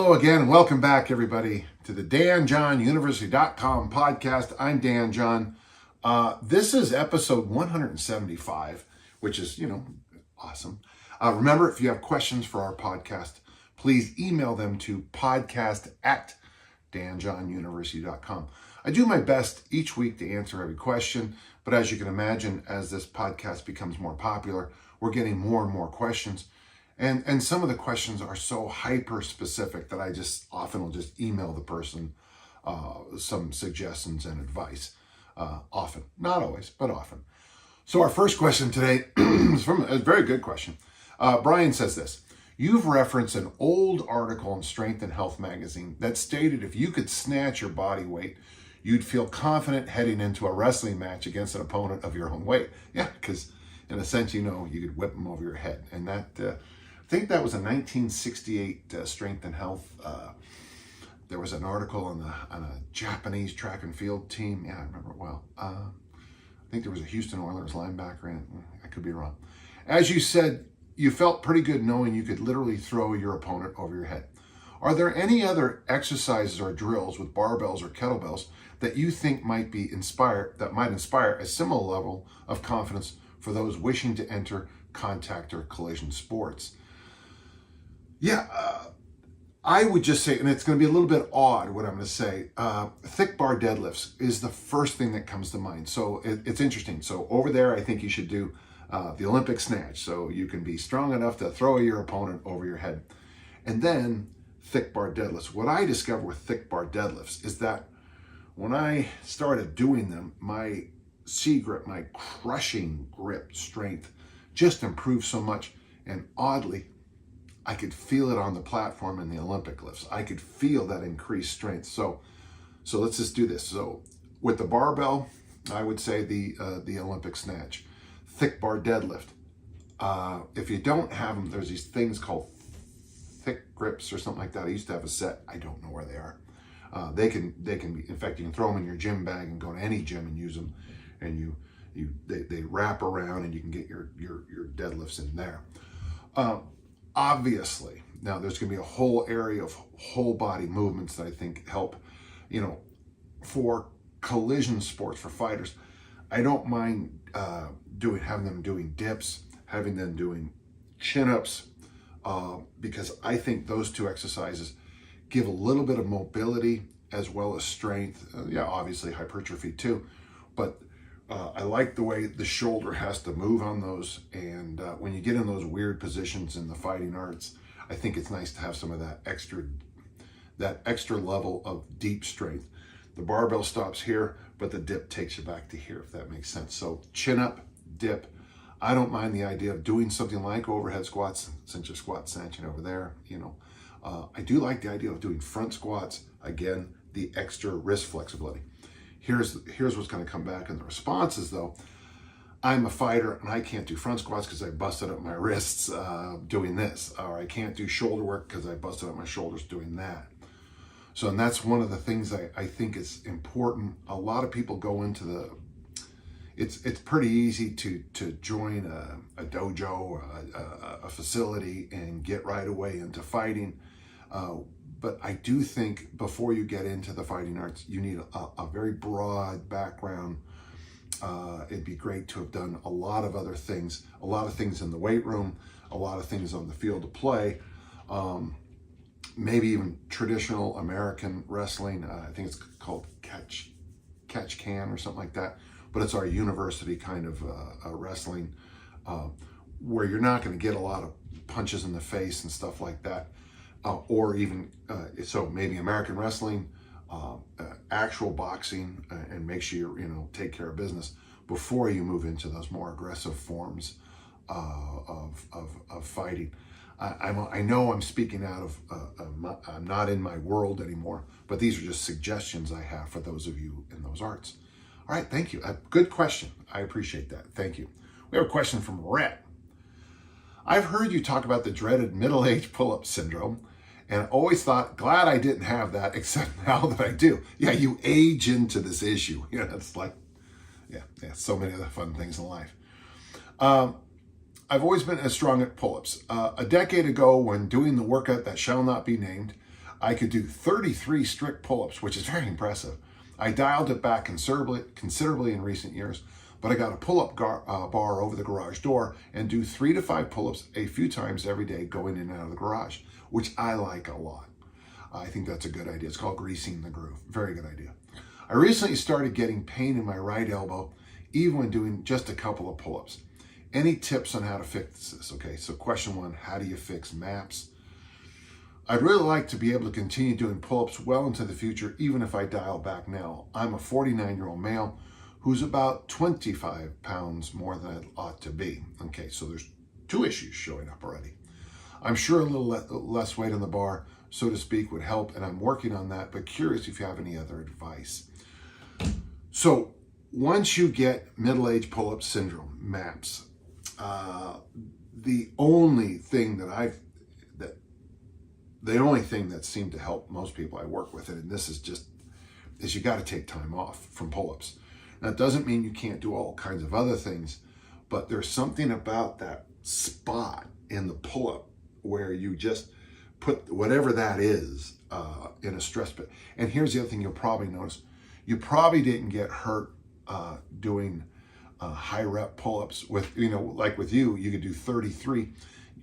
Hello again. Welcome back, everybody, to the DanJohnUniversity.com podcast. I'm Dan John. This is episode 175, which is, awesome. Remember, if you have questions for our podcast, please email them to podcast@DanJohnUniversity.com. I do my best each week to answer every question, but as you can imagine, as this podcast becomes more popular, we're getting more and more questions. And some of the questions are so hyper specific that I just often will just email the person some suggestions and advice. Often, not always, but often. So our first question today is from a very good question. Brian says this: you've referenced an old article in Strength and Health magazine that stated if you could snatch your body weight, you'd feel confident heading into a wrestling match against an opponent of your own weight. Yeah, because in a sense, you could whip them over your head. And that, I think that was a 1968 Strength and Health. There was an article on a Japanese track and field team. Yeah, I remember it well. I think there was a Houston Oilers linebacker in it. I could be wrong. As you said, you felt pretty good knowing you could literally throw your opponent over your head. Are there any other exercises or drills with barbells or kettlebells that you think might inspire a similar level of confidence for those wishing to enter contact or collision sports? Yeah, I would just say, and it's going to be a little bit odd what I'm going to say, thick bar deadlifts is the first thing that comes to mind. So it's interesting. So over there, I think you should do the Olympic snatch, so you can be strong enough to throw your opponent over your head. And then thick bar deadlifts. What I discovered with thick bar deadlifts is that when I started doing them, my C-grip, my crushing grip strength just improved so much. And oddly, I could feel it on the platform in the Olympic lifts. I could feel that increased strength. So let's just do this. So with the barbell, I would say the Olympic snatch. Thick bar deadlift. If you don't have them, there's these things called thick grips or something like that. I used to have a set. I don't know where they are. They can be, in fact, you can throw them in your gym bag and go to any gym and use them. And they wrap around and you can get your deadlifts in there. Obviously, now there's going to be a whole area of whole body movements that I think help, for collision sports, for fighters. I don't mind having them doing dips, having them doing chin-ups, because I think those two exercises give a little bit of mobility as well as strength. Obviously hypertrophy too, but I like the way the shoulder has to move on those. And when you get in those weird positions in the fighting arts, I think it's nice to have some of that extra level of deep strength. The barbell stops here, but the dip takes you back to here, if that makes sense. So chin up, dip. I don't mind the idea of doing something like overhead squats, since you're squat snatching over there, I do like the idea of doing front squats. Again, the extra wrist flexibility. Here's what's going to come back in the responses, though. I'm a fighter and I can't do front squats because I busted up my wrists doing this, or I can't do shoulder work because I busted up my shoulders doing that. So, and that's one of the things I think is important. A lot of people go into it's pretty easy to join a dojo, a facility, and get right away into fighting. But I do think before you get into the fighting arts, you need a very broad background. It'd be great to have done a lot of other things, a lot of things in the weight room, a lot of things on the field of play, maybe even traditional American wrestling. I think it's called catch can or something like that. But it's our university kind of wrestling, where you're not going to get a lot of punches in the face and stuff like that. Or even, so maybe American wrestling, actual boxing, and make sure you take care of business before you move into those more aggressive forms of fighting. I know I'm speaking out of, I'm not in my world anymore, but these are just suggestions I have for those of you in those arts. All right, thank you. Good question. I appreciate that. Thank you. We have a question from Rhett. I've heard you talk about the dreaded middle-aged pull-up syndrome, and always thought, glad I didn't have that, except now that I do. Yeah, you age into this issue. It's like, so many other fun things in life. I've always been as strong at pull-ups. A decade ago, when doing the workout that shall not be named, I could do 33 strict pull-ups, which is very impressive. I dialed it back considerably in recent years, but I got a pull-up bar over the garage door and do 3 to 5 pull-ups a few times every day going in and out of the garage, which I like a lot. I think that's a good idea. It's called greasing the groove. Very good idea. I recently started getting pain in my right elbow, even when doing just a couple of pull-ups. Any tips on how to fix this? Okay, so question 1, how do you fix MAPS? I'd really like to be able to continue doing pull-ups well into the future, even if I dial back now. I'm a 49-year-old male who's about 25 pounds more than I ought to be. Okay, so there's 2 issues showing up already. I'm sure a little less weight on the bar, so to speak, would help, and I'm working on that, but curious if you have any other advice. So once you get middle-age pull-up syndrome, MAPS, the only thing that seemed to help most people I work with, and this is you got to take time off from pull-ups. Now, it doesn't mean you can't do all kinds of other things, but there's something about that spot in the pull-up where you just put whatever that is in a stress pit. And here's the other thing you'll probably notice. You probably didn't get hurt doing high rep pull-ups with, like with you could do 33.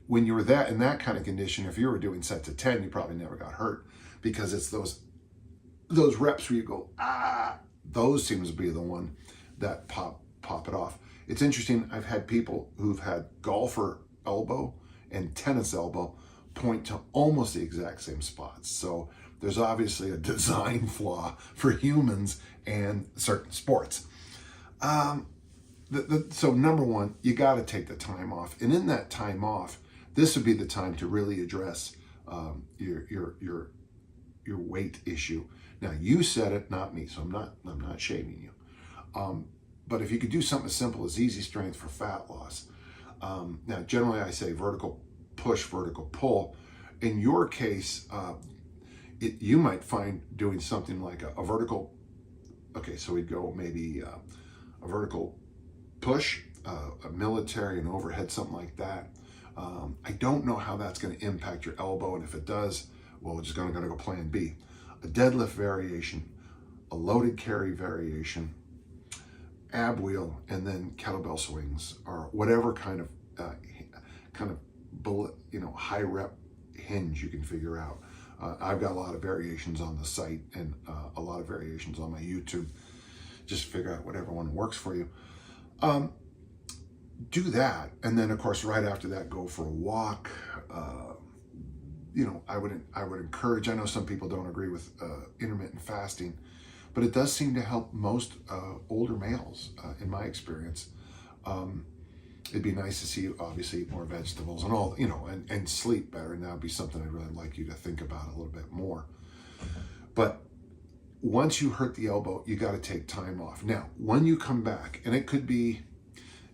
When you were in that kind of condition, if you were doing set to 10, you probably never got hurt, because it's those reps where you go, those seems to be the one that pop it off. It's interesting. I've had people who've had golfer elbow and tennis elbow point to almost the exact same spots. So there's obviously a design flaw for humans and certain sports. So number 1, you got to take the time off, and in that time off, this would be the time to really address your weight issue. Now, you said it, not me, so I'm not shaming you. But if you could do something as simple as easy strength for fat loss. Now, generally I say vertical push, vertical pull. In your case, you might find doing something like a vertical. Okay, so we'd go maybe a vertical push, a military, an overhead, something like that. I don't know how that's going to impact your elbow, and if it does, well, we're just going to go plan B. A deadlift variation, a loaded carry variation, ab wheel, and then kettlebell swings, or whatever kind of high rep hinge you can figure out. I've got a lot of variations on the site and a lot of variations on my YouTube. Just figure out whatever one works for you. Do that, and then of course right after that, go for a walk. I would encourage. I know some people don't agree with intermittent fasting, but it does seem to help most older males, in my experience. It'd be nice to see you obviously eat more vegetables and all, and sleep better. And that would be something I'd really like you to think about a little bit more. But once you hurt the elbow, you got to take time off. Now, when you come back, and it could be,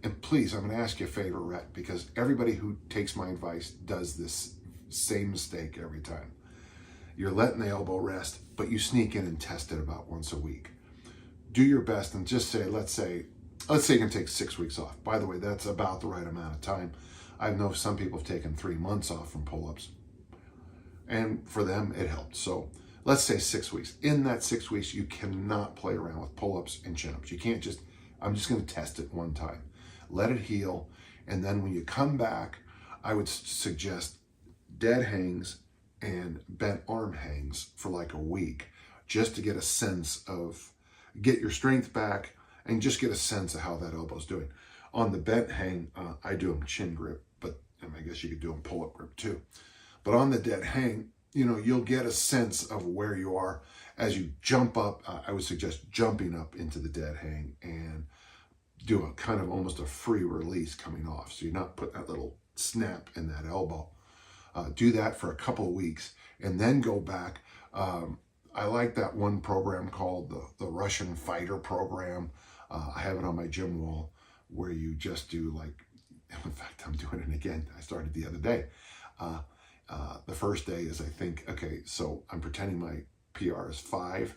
and please, I'm going to ask you a favor, Rhett, because everybody who takes my advice does this same mistake every time. You're letting the elbow rest, but you sneak in and test it about once a week. Do your best and just say, let's say you can take 6 weeks off. By the way, that's about the right amount of time. I know some people have taken 3 months off from pull-ups, and for them, it helped. So let's say 6 weeks. In that 6 weeks, you cannot play around with pull-ups and chin-ups. You can't I'm just going to test it one time. Let it heal, and then when you come back, I would suggest dead hangs and bent arm hangs for like a week, just to get a sense of, get your strength back and just get a sense of how that elbow's doing. On the bent hang, I do them chin grip, but I guess you could do them pull-up grip too. But on the dead hang, you'll get a sense of where you are as you jump up. I would suggest jumping up into the dead hang and do a kind of almost a free release coming off. So you're not putting that little snap in that elbow. Do that for a couple of weeks and then go back. I like that one program called the Russian Fighter Program. I have it on my gym wall where you just do in fact, I'm doing it again. I started the other day. The first day is, I think, okay, so I'm pretending my PR is 5.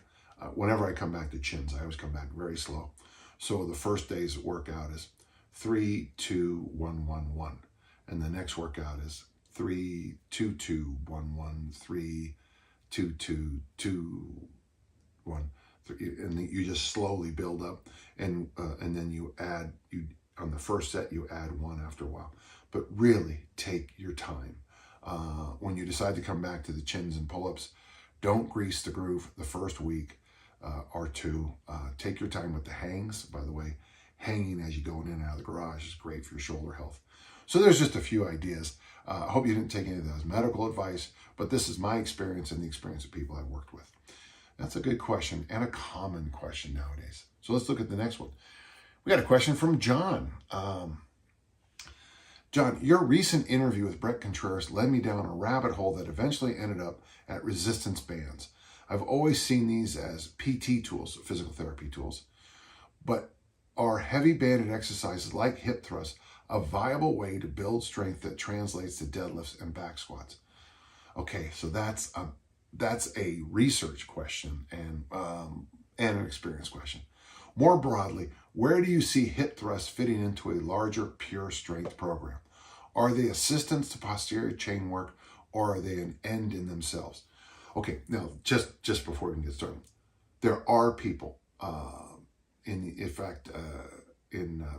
Whenever I come back to chins, I always come back very slow. So the first day's workout is 3, 2, 1, 1, 1. And the next workout is 3, 2, 2, 1, 1, 3, 2, 2, 2, 1, 3, and you just slowly build up, and then you add, on the first set you add 1 after a while. But really take your time. When you decide to come back to the chins and pull-ups, don't grease the groove the first week or 2. Take your time with the hangs. By the way, hanging as you go in and out of the garage is great for your shoulder health. So there's just a few ideas. I hope you didn't take any of that as medical advice, but this is my experience and the experience of people I've worked with. That's a good question and a common question nowadays. So let's look at the next one. We got a question from John. John, your recent interview with Brett Contreras led me down a rabbit hole that eventually ended up at resistance bands. I've always seen these as PT tools, physical therapy tools, but are heavy banded exercises like hip thrusts a viable way to build strength that translates to deadlifts and back squats? Okay, so that's a research question and an experience question. More broadly, where do you see hip thrusts fitting into a larger pure strength program? Are they assistance to posterior chain work, or are they an end in themselves? Okay, now just before we can get started, there are people in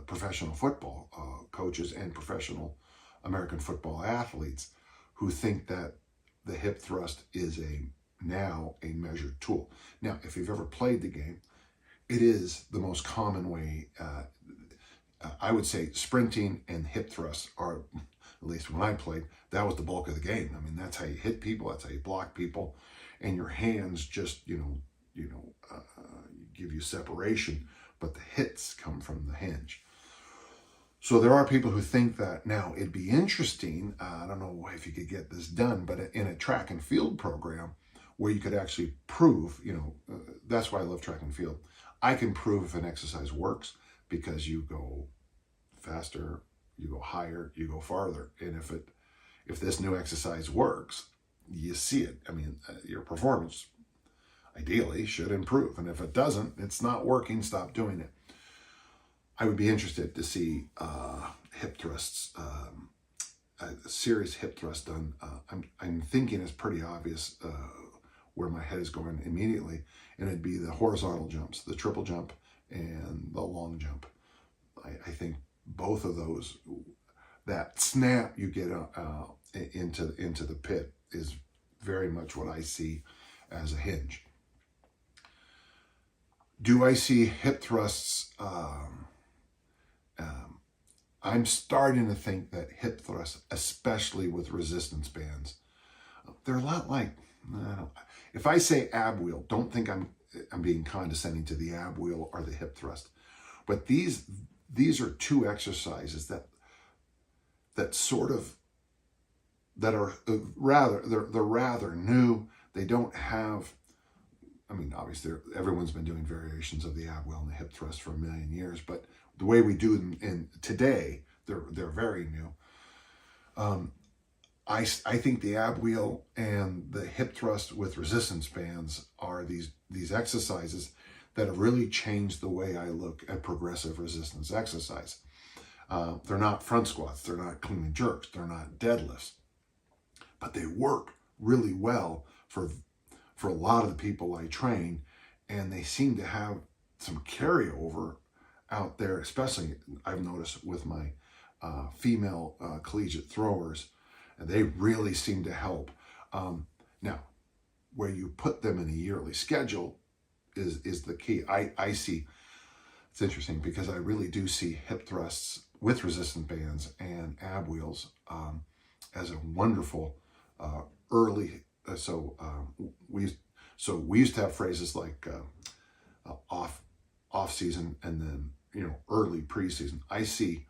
professional football coaches and professional American football athletes who think that the hip thrust is now a measured tool. Now, if you've ever played the game, it is the most common way. I would say sprinting and hip thrusts are, at least when I played, that was the bulk of the game. I mean, that's how you hit people, that's how you block people, and your hands just, give you separation, but the hits come from the hinge. So there are people who think that. Now, it'd be interesting, I don't know if you could get this done, but in a track and field program where you could actually prove, that's why I love track and field. I can prove if an exercise works because you go faster, you go higher, you go farther. And if this new exercise works, you see it. I mean, your performance ideally should improve. And if it doesn't, it's not working, stop doing it. I would be interested to see hip thrusts, a serious hip thrust done. I'm thinking it's pretty obvious where my head is going immediately, and it'd be the horizontal jumps, the triple jump and the long jump. I think both of those, that snap you get into the pit is very much what I see as a hinge. Do I see hip thrusts? I'm starting to think that hip thrusts, especially with resistance bands, they're a lot like, if I say ab wheel, don't think I'm being condescending to the ab wheel or the hip thrust. But these are two exercises that are rather new. They don't have, I mean, obviously everyone's been doing variations of the ab wheel and the hip thrust for a million years, but the way we do them today, they're very new. I think the ab wheel and the hip thrust with resistance bands are these exercises that have really changed the way I look at progressive resistance exercise. They're not front squats, they're not clean and jerks, they're not deadlifts, but they work really well for a lot of the people I train, and they seem to have some carryover out there, especially I've noticed with my female collegiate throwers, and they really seem to help. Now, where you put them in a yearly schedule is the key. I see, it's interesting because I really do see hip thrusts with resistant bands and ab wheels as a wonderful early. We used to have phrases like off season and then early preseason. I see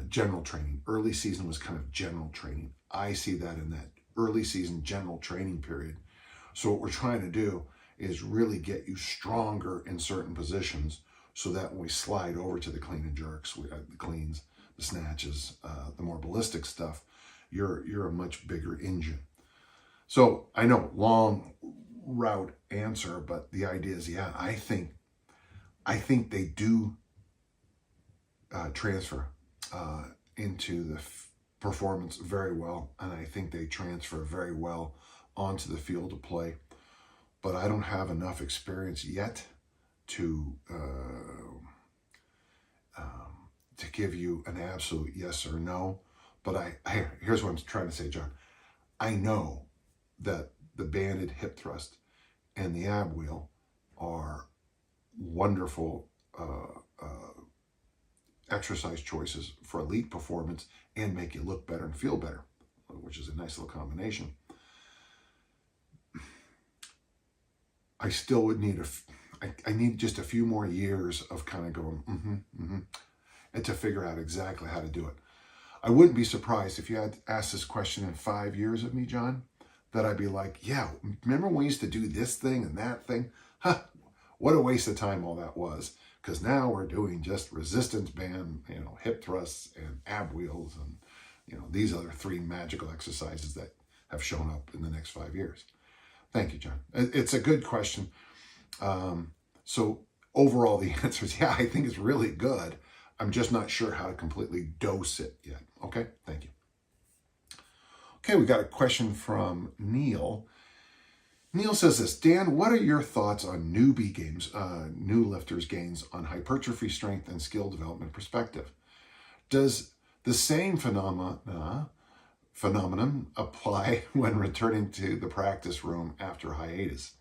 general training. Early season was kind of general training. I see that in that early season general training period. So what we're trying to do is really get you stronger in certain positions so that when we slide over to the clean and jerks, the cleans, the snatches, the more ballistic stuff, you're a much bigger engine. So I know, long route answer, but the idea is, yeah, I think they do transfer into the performance very well, and I think they transfer very well onto the field to play, but I don't have enough experience yet to give you an absolute yes or no. But here's what I'm trying to say, John. I know that the banded hip thrust and the ab wheel are wonderful exercise choices for elite performance and make you look better and feel better, which is a nice little combination. I still would need I need just a few more years of kind of going, and to figure out exactly how to do it. I wouldn't be surprised if you had asked this question in 5 years of me, John, that I'd be like, yeah, remember when we used to do this thing and that thing? Huh, what a waste of time all that was. Because now we're doing just resistance band, hip thrusts and ab wheels and, these other 3 magical exercises that have shown up in the next 5 years. Thank you, John. It's a good question. So overall, the answer is, yeah, I think it's really good. I'm just not sure how to completely dose it yet. Okay, thank you. Okay, we got a question from Neil. Neil says this: Dan, what are your thoughts on Newbie games, new lifters' gains on hypertrophy, strength, and skill development perspective? Does the same phenomenon apply when returning to the practice room after hiatus?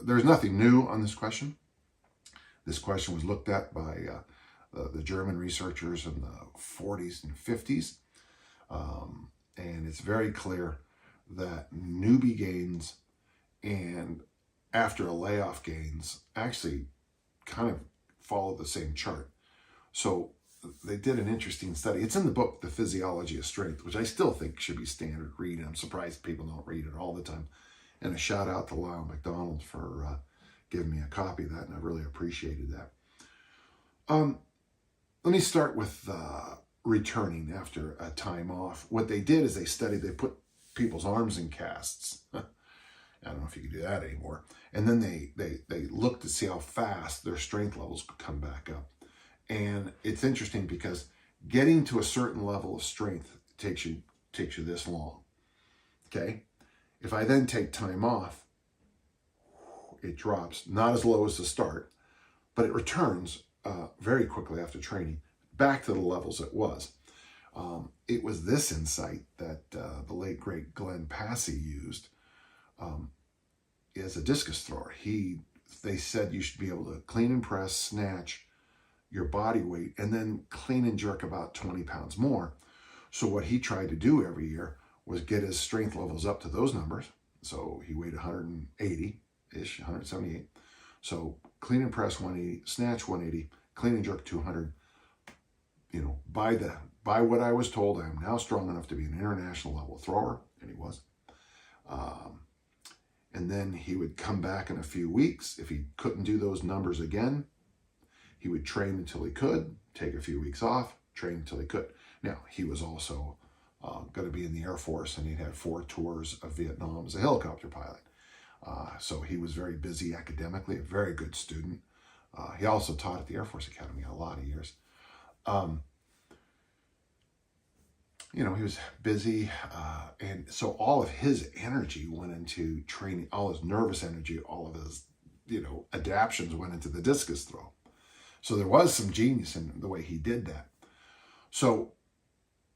There's nothing new on this question. This question was looked at by the German researchers in the 40s and 50s. And it's very clear that newbie gains and after a layoff gains actually kind of follow the same chart. So they did an interesting study. It's in the book, The Physiology of Strength, which I still think should be standard read. I'm surprised people don't read it all the time. And a shout out to Lyle McDonald for giving me a copy of that, and I really appreciated that. Let me start with returning after a time off. What they did is they put people's arms in casts. I don't know if you can do that anymore. And then they looked to see how fast their strength levels could come back up. And it's interesting because getting to a certain level of strength takes you this long. Okay? If I then take time off, it drops, not as low as the start, but it returns very quickly after training back to the levels it was. It was this insight that the late, great Glenn Passy used as a discus thrower. They said you should be able to clean and press, snatch your body weight, and then clean and jerk about 20 pounds more. So what he tried to do every year was get his strength levels up to those numbers. So he weighed 180-ish, 178. So clean and press 180, snatch 180, clean and jerk 200. By what I was told, I am now strong enough to be an international level thrower, and he was. And then he would come back in a few weeks. If he couldn't do those numbers again, he would train until he could, take a few weeks off, train until he could. Now, he was also going to be in the Air Force, and he'd had 4 tours of Vietnam as a helicopter pilot. So he was very busy academically, a very good student. He also taught at the Air Force Academy a lot of years. He was busy, and so all of his energy went into training, all his nervous energy, all of his, adaptions went into the discus throw. So there was some genius in the way he did that. So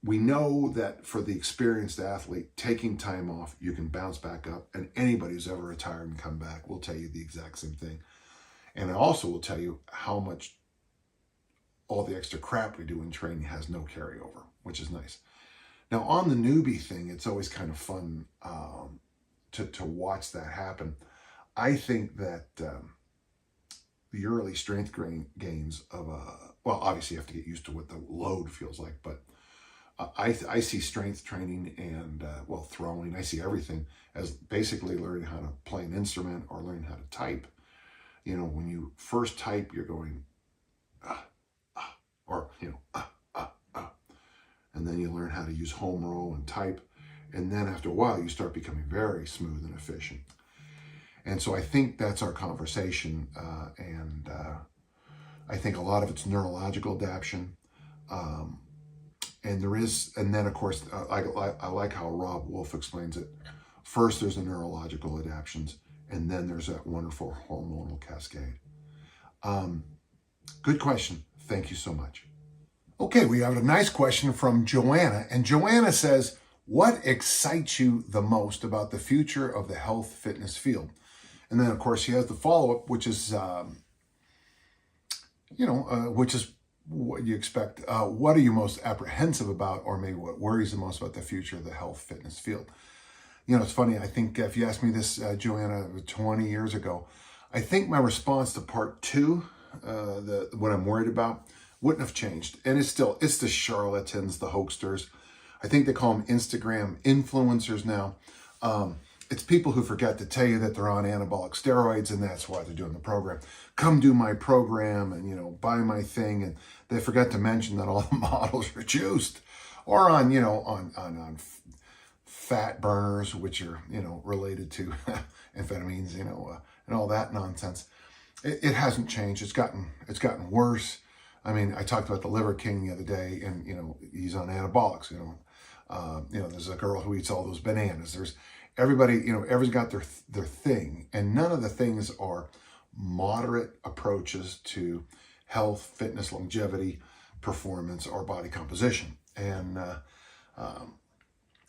we know that for the experienced athlete, taking time off, you can bounce back up, and anybody who's ever retired and come back will tell you the exact same thing. And I also will tell you how much all the extra crap we do in training has no carryover, which is nice. Now, on the newbie thing, it's always kind of fun to watch that happen. I think that the early strength gains of obviously you have to get used to what the load feels like, but I see strength training and, throwing, I see everything as basically learning how to play an instrument or learning how to type. When you first type, you're going, and then you learn how to use home row and type. And then after a while, you start becoming very smooth and efficient. And so I think that's our conversation. And I think a lot of it's neurological adaptation. And then of course, I like how Rob Wolf explains it. First, there's the neurological adaptations, and then there's that wonderful hormonal cascade. Good question. Thank you so much. Okay, we have a nice question from Joanna, and Joanna says, what excites you the most about the future of the health fitness field? And then, of course, she has the follow-up, which is, which is what you expect. What are you most apprehensive about, or maybe what worries the most about the future of the health fitness field? You know, it's funny. I think if you asked me this, Joanna, 20 years ago, I think my response to part two, what I'm worried about, wouldn't have changed. And it's the charlatans, the hoaxsters. I think they call them Instagram influencers now. It's people who forget to tell you that they're on anabolic steroids and that's why they're doing the program. Come do my program and, buy my thing. And they forget to mention that all the models are juiced or on fat burners, which are, related to amphetamines, and all that nonsense. It hasn't changed. It's gotten worse. I mean, I talked about the Liver King the other day, and he's on anabolics. There's a girl who eats all those bananas. There's everybody. Everyone's got their thing, and none of the things are moderate approaches to health, fitness, longevity, performance, or body composition. And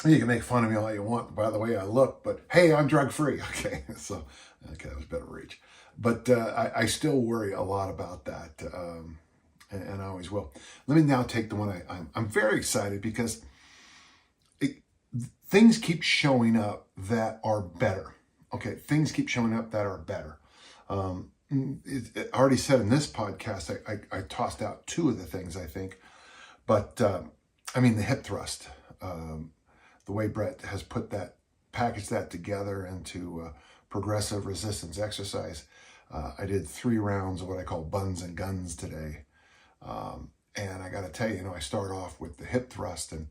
you can make fun of me all you want by the way I look, but hey, I'm drug free. Okay, that was a bit of reach, but I still worry a lot about that. And I always will. Let me now take the one I'm very excited because things keep showing up that are better. Okay, things keep showing up that are better. I already said in this podcast, I tossed out two of the things I think, but the hip thrust, the way Brett has packaged that together into progressive resistance exercise. I did 3 rounds of what I call buns and guns today. And I got to tell you, I start off with the hip thrust and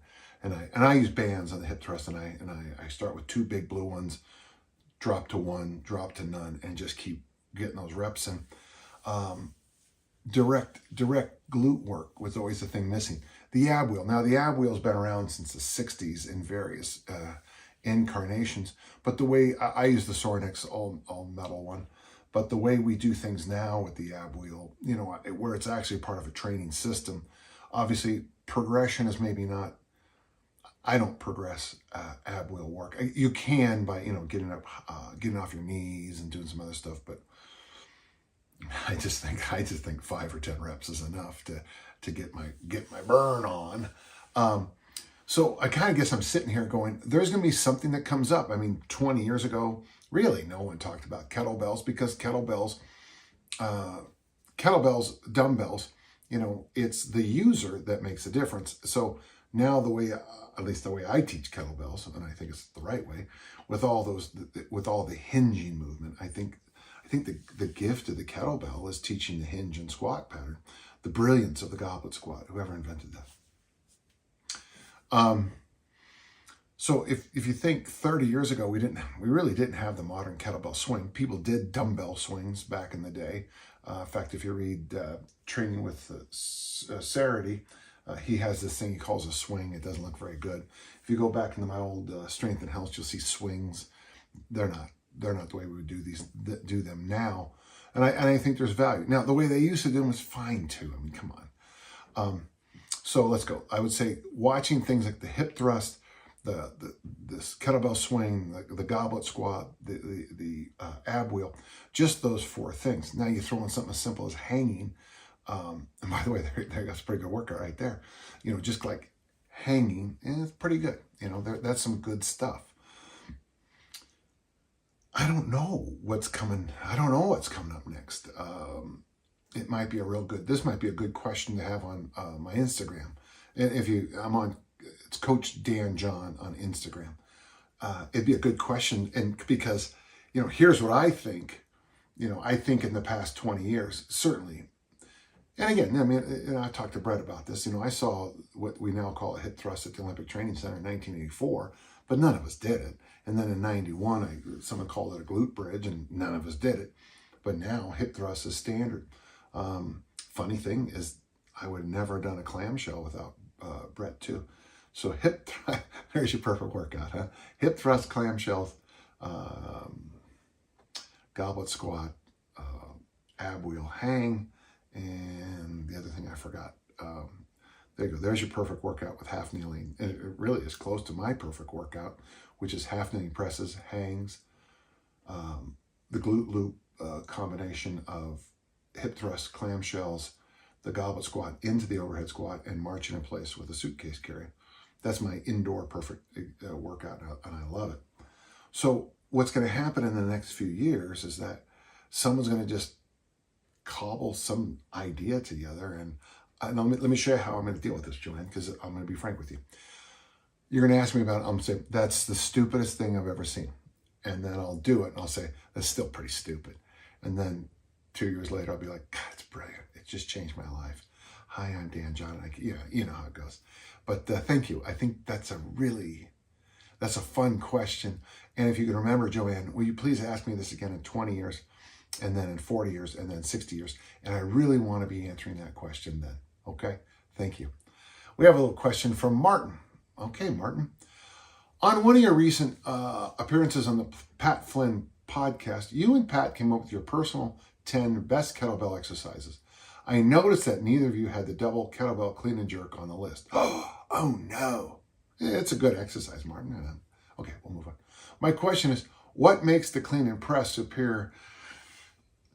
I use bands on the hip thrust and I start with 2 big blue ones, drop to 1, drop to none, and just keep getting those reps in. Direct glute work was always the thing missing. The ab wheel. Now the ab wheel's been around since the 60s in various incarnations, but the way I use the Sornex all metal one. But the way we do things now with the ab wheel, where it's actually part of a training system, obviously progression is maybe not, I don't progress ab wheel work. You can by, getting off your knees and doing some other stuff, but I just think 5 or 10 reps is enough to get my burn on. So I kind of guess I'm sitting here going, there's going to be something that comes up. 20 years ago, really, no one talked about kettlebells because kettlebells, dumbbells, it's the user that makes the difference. So now at least the way I teach kettlebells, and I think it's the right way, with all the hinging movement, I think the gift of the kettlebell is teaching the hinge and squat pattern, the brilliance of the goblet squat, whoever invented that. So if you think 30 years ago, we really didn't have the modern kettlebell swing. People did dumbbell swings back in the day. In fact, if you read Training with Sarity, he has this thing he calls a swing. It doesn't look very good. If you go back into my old Strength and Health, you'll see swings. They're not the way we would do them now. And I think there's value. Now, the way they used to do them was fine too. Come on. So let's go. I would say watching things like the hip thrust, this kettlebell swing, the goblet squat, the ab wheel, just those 4 things. Now you throw in something as simple as hanging. And by the way, that's a pretty good workout right there. Just like hanging, and it's pretty good. That's some good stuff. I don't know what's coming. I don't know what's coming up next. It might be this might be a good question to have on my Instagram. And I'm on, it's Coach Dan John on Instagram. It'd be a good question. And because, here's what I think, I think in the past 20 years, certainly. And again, I talked to Brett about this. I saw what we now call a hip thrust at the Olympic Training Center in 1984, but none of us did it. And then in 91, someone called it a glute bridge and none of us did it. But now hip thrust is standard. Funny thing is I would have never done a clamshell without Brett too. So there's your perfect workout, huh? Hip thrust, clamshells, goblet squat, ab wheel hang, and the other thing I forgot. There you go. There's your perfect workout with half kneeling. And it really is close to my perfect workout, which is half kneeling presses, hangs, the glute loop combination of hip thrusts, clamshells, the goblet squat into the overhead squat, and marching in place with a suitcase carry. That's my indoor perfect workout, and I love it. So what's going to happen in the next few years is that someone's going to just cobble some idea together, and let me show you how I'm going to deal with this, Joanne, because I'm going to be frank with you. You're going to ask me about it. I'm going to say, that's the stupidest thing I've ever seen. And then I'll do it, and I'll say, that's still pretty stupid. And then 2 years later, I'll be like, God, it's brilliant. It just changed my life. Hi, I'm Dan John. You know how it goes. But thank you. I think that's a fun question. And if you can remember, Joanne, will you please ask me this again in 20 years, and then in 40 years, and then 60 years? And I really want to be answering that question then. Okay? Thank you. We have a little question from Martin. Okay, Martin. On one of your recent appearances on the Pat Flynn podcast, you and Pat came up with your personal 10 best kettlebell exercises. I noticed that neither of you had the double kettlebell clean and jerk on the list. Oh no. It's a good exercise, Martin. Okay, we'll move on. My question is, what makes the clean and press superior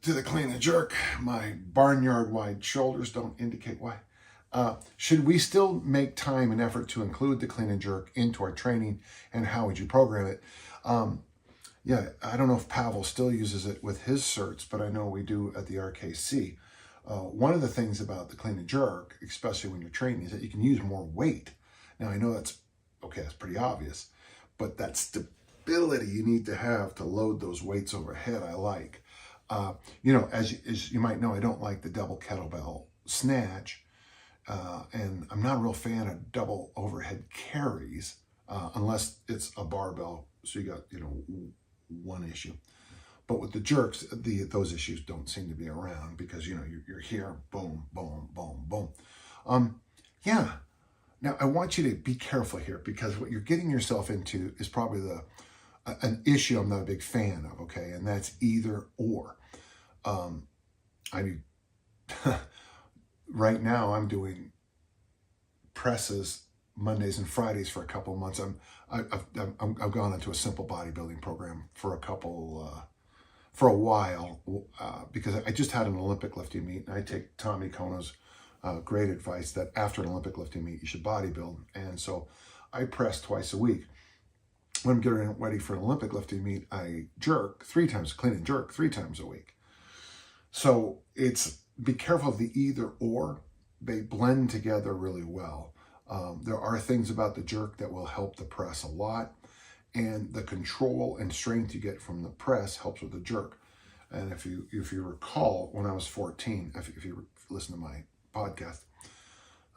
to the clean and jerk? My barnyard wide shoulders don't indicate why. Should we still make time and effort to include the clean and jerk into our training, and how would you program it? Yeah, I don't know if Pavel still uses it with his certs, but I know we do at the RKC. One of the things about the clean and jerk, especially when you're training, is that you can use more weight. Now, I know that's pretty obvious, but that stability you need to have to load those weights overhead, I like. As you might know, I don't like the double kettlebell snatch, and I'm not a real fan of double overhead carries, unless it's a barbell, so you got, one issue. But with the jerks, those issues don't seem to be around, because, you're here, boom, boom, boom, boom. Yeah. Now, I want you to be careful here, because what you're getting yourself into is probably an issue I'm not a big fan of, okay? And that's either or. Right now, I'm doing presses Mondays and Fridays for a couple of months. I've gone into a simple bodybuilding program for a while, because I just had an Olympic lifting meet, and I take Tommy Kono's great advice that after an Olympic lifting meet, you should bodybuild. And so I press twice a week. When I'm getting ready for an Olympic lifting meet, I jerk 3 times, clean and jerk 3 times a week. So be careful of the either or. They blend together really well. There are things about the jerk that will help the press a lot, and the control and strength you get from the press helps with the jerk. And if you recall, when I was 14, if you listen to my podcast,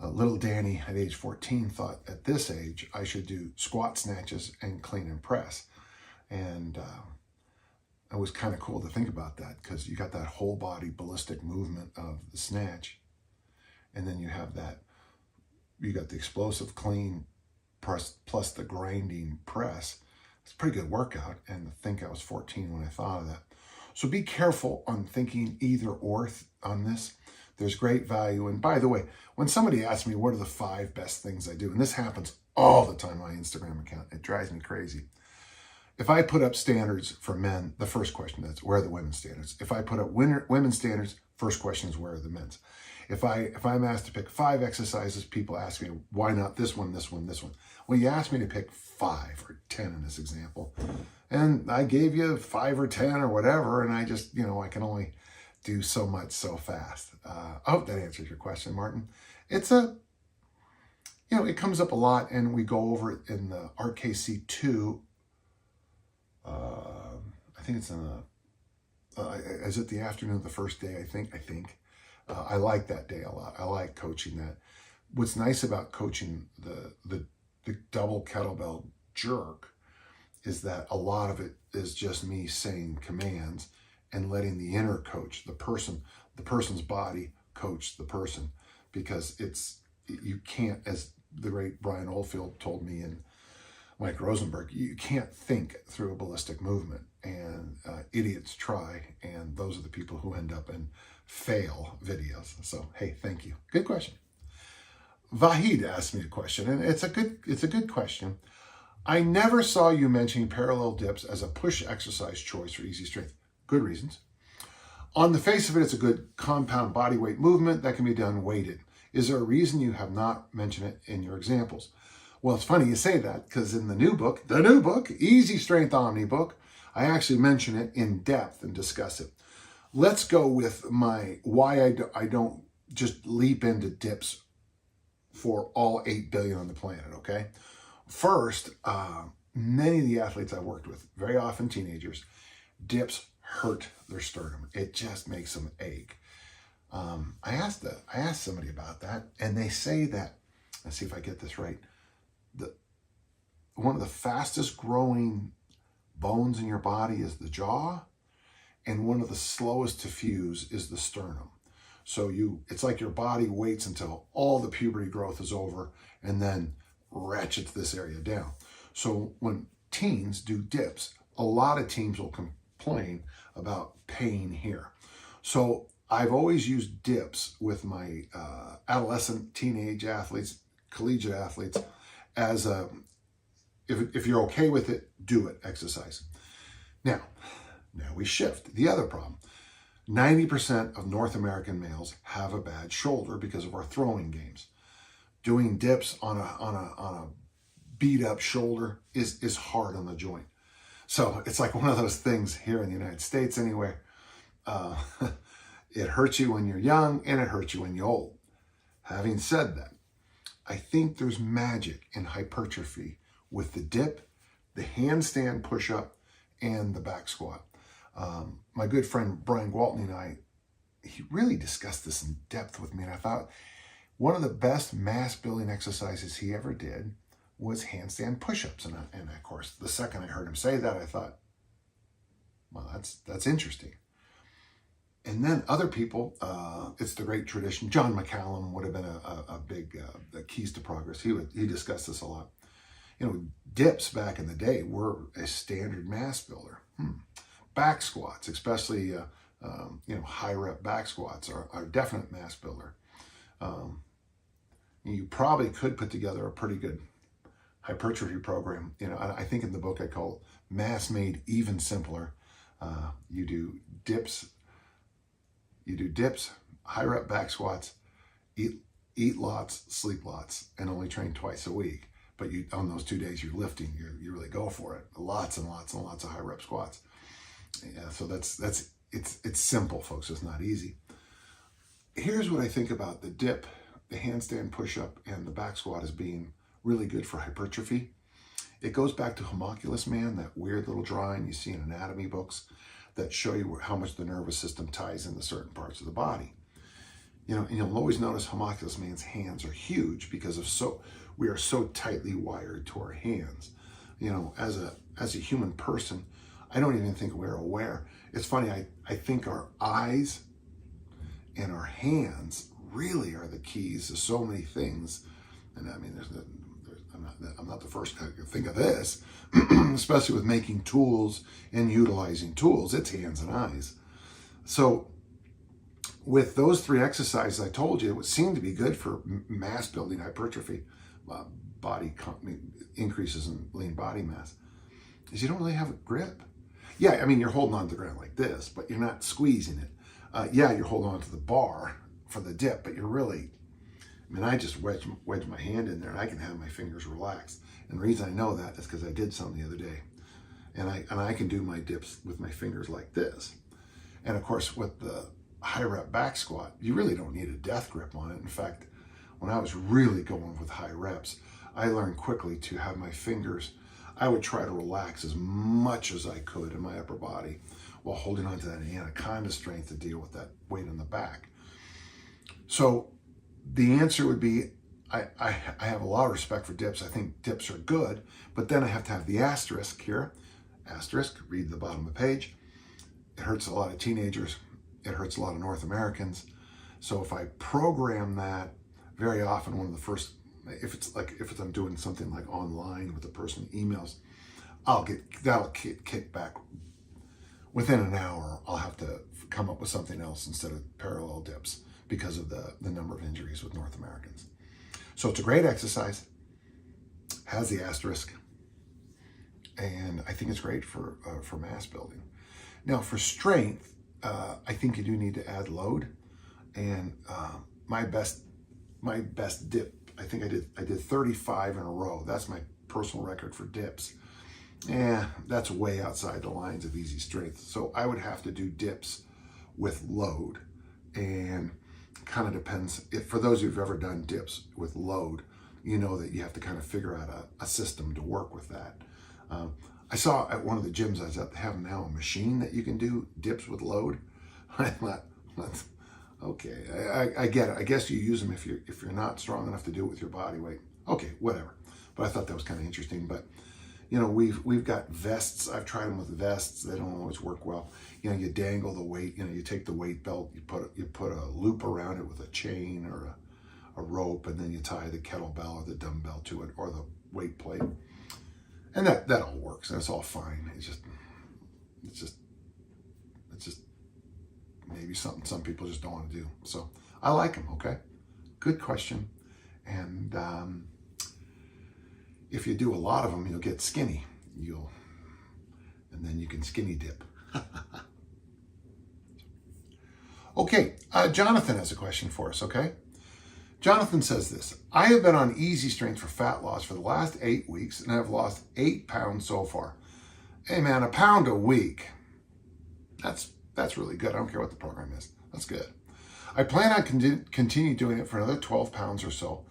little Danny at age 14 thought at this age I should do squat snatches and clean and press. And it was kind of cool to think about that, because you got that whole body ballistic movement of the snatch, and then you got the explosive clean press plus the grinding press. It's a pretty good workout, and I think I was 14 when I thought of that. So be careful on thinking either or on this. There's great value. And by the way, when somebody asks me what are the 5 best things I do, and this happens all the time on my Instagram account, it drives me crazy. If I put up standards for men, the first question is, where are the women's standards? If I put up women's standards, first question is, where are the men's? If I'm asked to pick 5 exercises, people ask me, why not this one, this one, this one? Well, you asked me to pick 5 or 10 in this example, and I gave you 5 or 10 or whatever, and I just, I can only do so much so fast. I hope that answers your question, Martin. It's it comes up a lot, and we go over it in the RKC2. I think it's is it the afternoon of the first day? I think. I like that day a lot. I like coaching that. What's nice about coaching the double kettlebell jerk is that a lot of it is just me saying commands and letting the inner coach, the person's body coach the person, because you can't, as the great Brian Oldfield told me and Mike Rosenberg, you can't think through a ballistic movement, and idiots try, and those are the people who end up in fail videos. So, hey, thank you. Good question. Vahid asked me a question, and it's a good question. I never saw you mentioning parallel dips as a push exercise choice for easy strength. Good reasons. On the face of it, it's a good compound body weight movement that can be done weighted. Is there a reason you have not mentioned it in your examples? Well, it's funny you say that, because in the new book, Easy Strength Omni book, I actually mention it in depth and discuss it. Let's go with my why I don't just leap into dips for all 8 billion on the planet, okay? First, many of the athletes I've worked with, very often teenagers, dips hurt their sternum. It just makes them ache. I asked somebody about that, and they say that, let's see if I get this right, one of the fastest growing bones in your body is the jaw, and one of the slowest to fuse is the sternum. So it's like your body waits until all the puberty growth is over and then ratchets this area down. So when teens do dips, a lot of teams will complain about pain here. So I've always used dips with my adolescent, teenage athletes, collegiate athletes as a, if you're okay with it, do it exercise. Now we shift. The other problem, 90% of North American males have a bad shoulder because of our throwing games. Doing dips on a beat up shoulder is hard on the joint. So it's like one of those things here in the United States anyway. It hurts you when you're young and it hurts you when you're old. Having said that, I think there's magic in hypertrophy with the dip, the handstand push-up, and the back squat. My good friend Brian Gwaltney and I, he really discussed this in depth with me, and I thought one of the best mass building exercises he ever did was handstand push-ups. And of course, the second I heard him say that, I thought, well, that's interesting. And then other people, it's the great tradition. John McCallum would have been a big keys to progress. He discussed this a lot. Dips back in the day were a standard mass builder. Back squats, especially high rep back squats, are a definite mass builder. You probably could put together a pretty good hypertrophy program. I think in the book I call it Mass Made Even Simpler. You do dips, high rep back squats, eat lots, sleep lots, and only train twice a week. But on those 2 days you're lifting, you really go for it. Lots and lots and lots of high rep squats. Yeah, so it's simple, folks. It's not easy. Here's what I think about the dip, the handstand push-up, and the back squat as being really good for hypertrophy. It goes back to homunculus man, that weird little drawing you see in anatomy books that show you how much the nervous system ties into certain parts of the body. And you'll always notice homunculus man's hands are huge because we are so tightly wired to our hands. As a human person, I don't even think we're aware. It's funny, I think our eyes and our hands really are the keys to so many things. And I mean, I'm not the first guy to think of this, especially with making tools and utilizing tools. It's hands and eyes. So with those 3 exercises I told you, it would seem to be good for mass building hypertrophy, body increases in lean body mass, is you don't really have a grip. Yeah, I mean, you're holding on to the ground like this, but you're not squeezing it. You're holding on to the bar for the dip, but you're really, I just wedge my hand in there and I can have my fingers relaxed. And the reason I know that is because I did some the other day. And I can do my dips with my fingers like this. And of course, with the high rep back squat, you really don't need a death grip on it. In fact, when I was really going with high reps, I learned quickly to have my fingers, I would try to relax as much as I could in my upper body while holding on to that anaconda strength to deal with that weight in the back. So the answer would be, I have a lot of respect for dips. I think dips are good, but then I have to have the asterisk here. Asterisk, read the bottom of the page. It hurts a lot of teenagers. It hurts a lot of North Americans. So if I program that, very often one of the first if I'm doing something like online with a person emails, that'll get kicked back within an hour. I'll have to come up with something else instead of parallel dips because of the number of injuries with North Americans. So it's a great exercise, has the asterisk, and I think it's great for mass building. Now for strength, I think you do need to add load, and my best dip, I think I did 35 in a row. That's my personal record for dips. That's way outside the lines of easy strength. So I would have to do dips with load, and kind of depends. If for those who've ever done dips with load, you know that you have to kind of figure out a system to work with that. I saw at one of the gyms I was at, they have now a machine that you can do dips with load. I thought, okay, I get it. I guess you use them if you're not strong enough to do it with your body weight. Okay, whatever. But I thought that was kind of interesting. But you know, we've got vests. I've tried them with vests. They don't always work well. You know, you dangle the weight. You know, you take the weight belt, you put a loop around it with a chain or a rope, and then you tie the kettlebell or the dumbbell to it or the weight plate, and that all works. And it's all fine. It's just maybe something some people just don't want to do. So I like them. Okay, good question. And if you do a lot of them, you'll get skinny. And then you can skinny dip. Okay, Jonathan has a question for us, okay? Jonathan says this: I have been on easy strength for fat loss for the last 8 weeks, and I've lost 8 pounds so far. Hey man, 1 pound a week. That's really good. I don't care what the program is. That's good. I plan on continue doing it for another 12 pounds or so,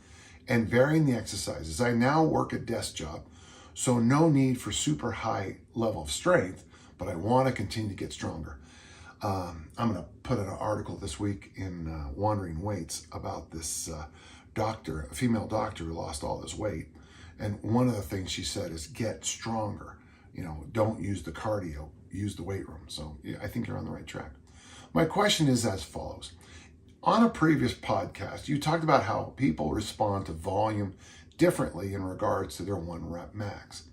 and varying the exercises. I now work a desk job, so no need for super high level of strength, but I want to continue to get stronger. I'm going to put an article this week in Wandering Weights about this doctor, a female doctor who lost all this weight. And one of the things she said is get stronger. You know, don't use the cardio, use the weight room. So yeah, I think you're on the right track. My question is as follows. On a previous podcast, you talked about how people respond to volume differently in regards to their 1 rep max.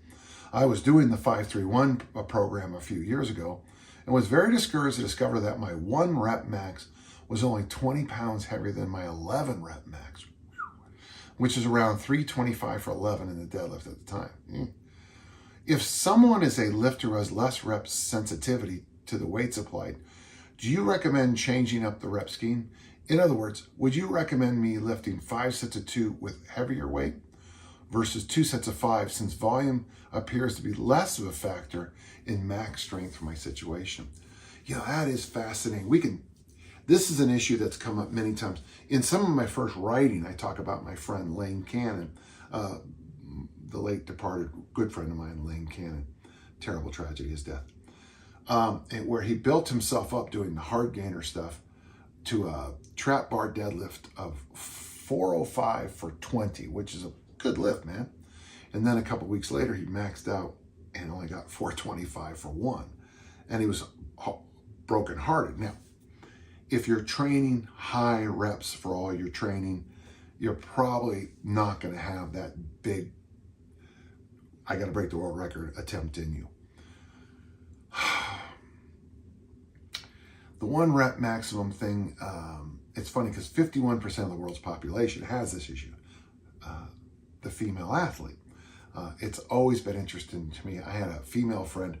I was doing the 531 program a few years ago and was very discouraged to discover that my 1 rep max was only 20 pounds heavier than my 11 rep max, which is around 325 for 11 in the deadlift at the time. If someone is a lifter who has less rep sensitivity to the weights applied, do you recommend changing up the rep scheme? In other words, would you recommend me lifting 5 sets of 2 with heavier weight versus 2 sets of 5, since volume appears to be less of a factor in max strength for my situation? You know, that is fascinating. This is an issue that's come up many times. In some of my first writing, I talk about my friend Lane Cannon, the late departed good friend of mine, Lane Cannon. Terrible tragedy, his death. And where he built himself up doing the hard gainer stuff to a trap bar deadlift of 405 for 20, which is a good lift, man. And then a couple weeks later, he maxed out and only got 425 for 1. And he was brokenhearted. Now, if you're training high reps for all your training, you're probably not going to have that big, I got to break the world record attempt in you. The 1 rep maximum thing, it's funny because 51% of the world's population has this issue, the female athlete. It's always been interesting to me. I had a female friend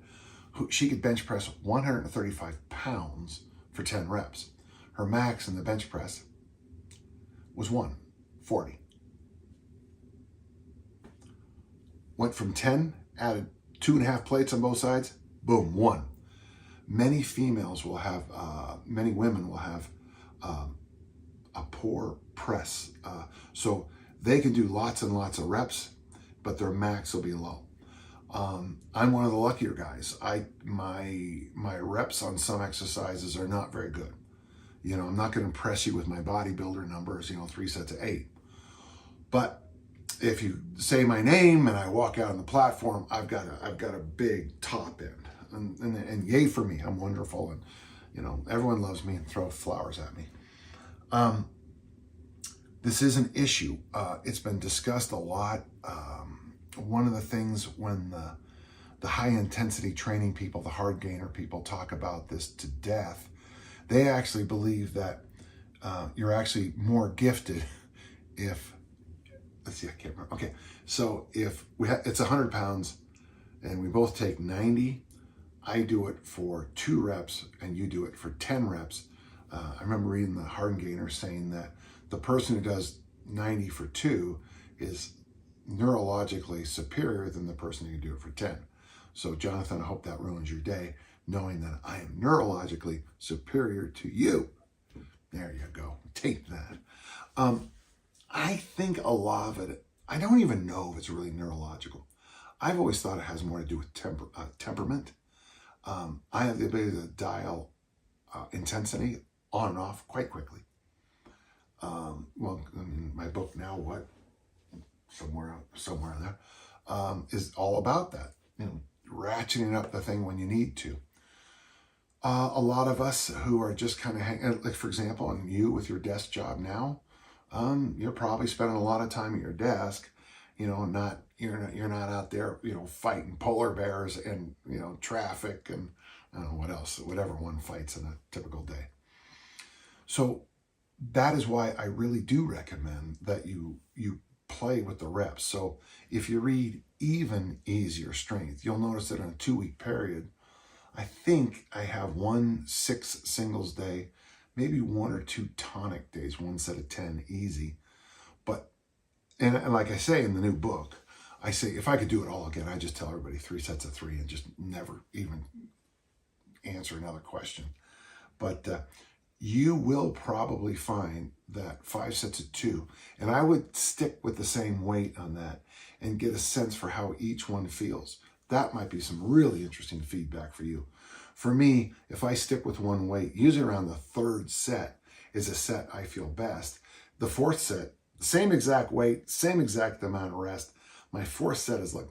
who she could bench press 135 pounds for 10 reps. Her max in the bench press was 140. Went from 10, added 2.5 plates on both sides, boom, 1. Many females will have, many women will have a poor press. So they can do lots and lots of reps, but their max will be low. I'm one of the luckier guys. My reps on some exercises are not very good. You know, I'm not going to impress you with my bodybuilder numbers, 3 sets of 8. But if you say my name and I walk out on the platform, I've got a big top end. And yay for me, I'm wonderful, and everyone loves me and throws flowers at me. This is an issue. It's been discussed a lot. One of the things when the high intensity training people, the hard gainer people talk about this to death, they actually believe that you're actually more gifted if, let's see, I can't remember. Okay, so if it's 100 pounds and we both take 90, I do it for 2 reps and you do it for 10 reps. I remember reading the hard gainer saying that the person who does 90 for 2 is neurologically superior than the person who can do it for 10. So Jonathan, I hope that ruins your day, knowing that I am neurologically superior to you. There you go. Take that. I think a lot of it, I don't even know if it's really neurological. I've always thought it has more to do with temperament. I have the ability to dial intensity on and off quite quickly. Well, I mean, my book now, somewhere there, is all about that. Ratcheting up the thing when you need to. A lot of us who are just kind of hanging, like for example, and you with your desk job now, you're probably spending a lot of time at your desk, you're not out there, fighting polar bears and, traffic and I don't know what else, whatever one fights in a typical day. So that is why I really do recommend that you play with the reps. So if you read Even Easier Strength, you'll notice that in a 2-week period, I think I have 1 6 singles day, maybe 1 or 2 tonic days, 1 set of 10 easy. But, and like I say in the new book, I say if I could do it all again, I just tell everybody 3 sets of 3 and just never even answer another question. But you will probably find that 5 sets of 2, and I would stick with the same weight on that and get a sense for how each one feels. That might be some really interesting feedback for you. For me, if I stick with one weight, usually around the 3rd set is a set I feel best. The 4th set, same exact weight, same exact amount of rest. My 4th set is like,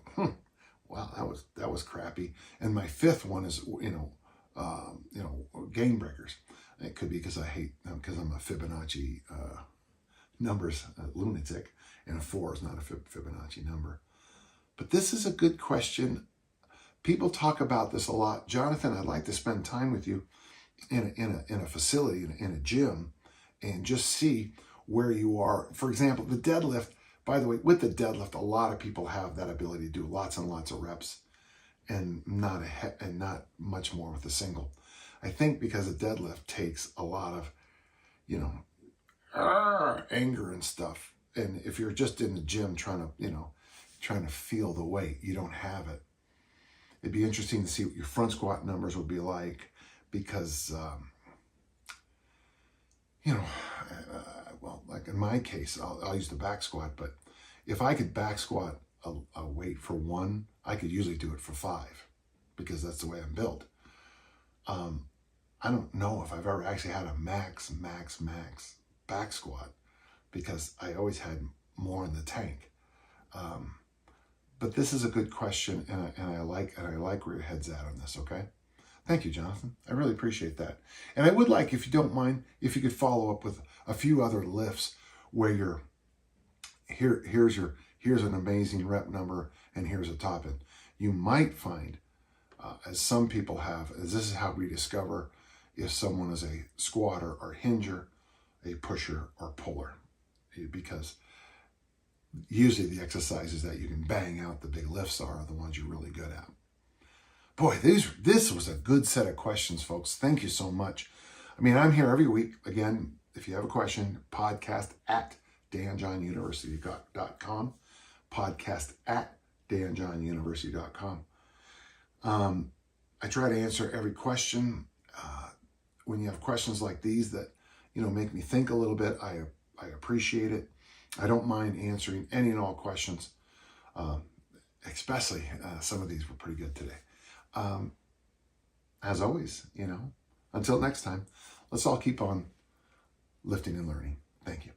wow, that was crappy. And my 5th one is, game breakers. It could be because I hate them, because I'm a Fibonacci numbers lunatic, and a 4 is not a Fibonacci number. But this is a good question. People talk about this a lot. Jonathan, I'd like to spend time with you in a facility, in a gym, and just see where you are. For example, the deadlift, by the way, with the deadlift, a lot of people have that ability to do lots and lots of reps and not much more with a single. I think because a deadlift takes a lot of, anger and stuff. And if you're just in the gym trying to feel the weight, you don't have it. It'd be interesting to see what your front squat numbers would be like, because, well, like in my case, I'll use the back squat, but if I could back squat a weight for 1, I could usually do it for 5, because that's the way I'm built. I don't know if I've ever actually had a max back squat, because I always had more in the tank. But this is a good question, and I like where your head's at on this, okay? Thank you, Jonathan. I really appreciate that. And I would like, if you don't mind, if you could follow up with a few other lifts where you're, here's an amazing rep number, and here's a top end. You might find, as some people have, as this is how we discover if someone is a squatter or hinger, a pusher or puller, because usually the exercises that you can bang out the big lifts are the ones you're really good at. Boy, this was a good set of questions, folks. Thank you so much. I mean, I'm here every week. Again, if you have a question, podcast at danjohnuniversity.com, podcast at danjohnuniversity.com. I try to answer every question. When you have questions like these that, make me think a little bit, I appreciate it. I don't mind answering any and all questions, especially some of these were pretty good today. As always, until next time, let's all keep on lifting and learning. Thank you.